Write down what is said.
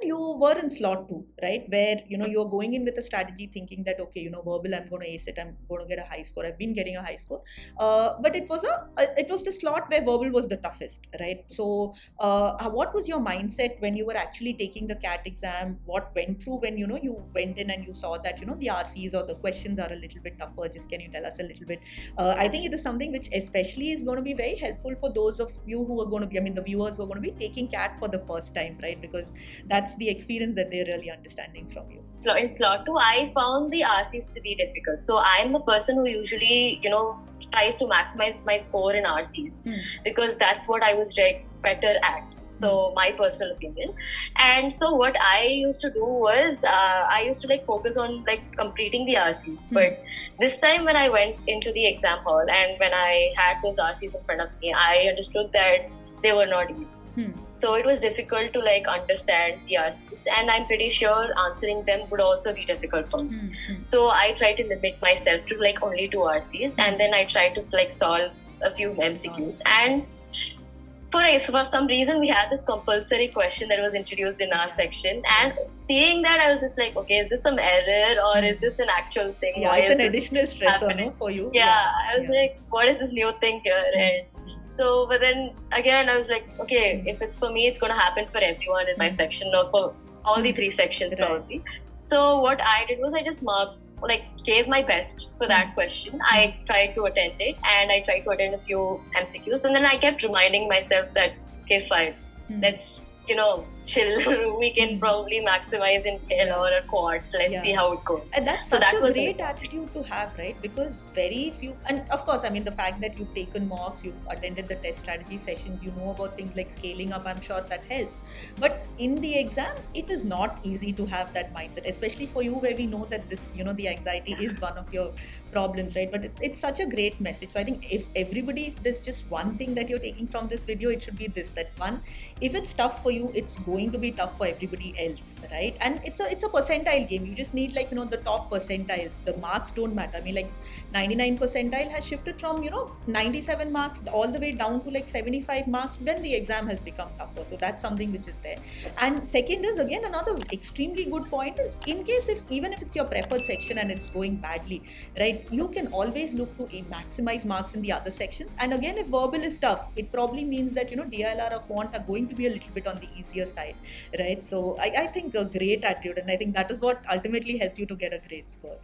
you were in slot 2, right, where you're going in with a strategy thinking that, okay, verbal, I'm going to ace it, I'm going to get a high score, I've been getting a high score. But it was the slot where verbal was the toughest, right? So what was your mindset when you were actually taking the CAT exam? What went through when you went in and you saw that the RCs or the questions are a little bit tougher? Just can you tell us a little bit? I think it is something which especially is going to be very helpful for those of you who are going to be, I mean, the viewers who are going to be taking CAT for the first time, right? Because that's the experience that they're really understanding from you. So in slot 2, I found the RCs to be difficult. So I'm the person who usually, tries to maximize my score in RCs because that's what I was better at. So my personal opinion. And so what I used to do was I used to focus on completing the RCs. But this time when I went into the exam hall and when I had those RCs in front of me, I understood that they were not easy. So it was difficult to understand the RCs, and I'm pretty sure answering them would also be difficult for me. So I try to limit myself to only 2 RCs, and then I try to solve a few MCQs. And for some reason we had this compulsory question that was introduced in our section, and seeing that I was just okay, is this some error or is this an actual thing? Yeah, it's an additional stressor for you. Yeah, I was what is this new thing here? And so, but then again, I was okay, if it's for me, it's going to happen for everyone in my section, or for all the 3 sections probably. So what I did was I just gave my best for that question. I tried to attend it, and I tried to attend a few MCQs, and then I kept reminding myself that, okay, fine, let's, chill. We can probably maximize in KL or a quad. Let's see how it goes. And that's such a great attitude to have, right? Because very few, and of course, I mean, the fact that you've taken mocks, you've attended the test strategy sessions, you know about things like scaling up, I'm sure that helps. But in the exam, it is not easy to have that mindset, especially for you where we know that this, the anxiety is one of your problems, right? But it's such a great message. So I think if there's just one thing that you're taking from this video, it should be this, that one, if it's tough for you, it's going to be tough for everybody else, right? And it's a percentile game. You just need the top percentiles. The marks don't matter. I mean, 99 percentile has shifted from 97 marks all the way down to 75 marks when the exam has become tougher. So that's something which is there. And second is, again, another extremely good point is, in case even if it's your preferred section and it's going badly, right, you can always look to maximize marks in the other sections. And again, if verbal is tough, it probably means that DILR or quant are going to be a little bit on the easier side, right? So I think a great attitude, and I think that is what ultimately helped you to get a great score.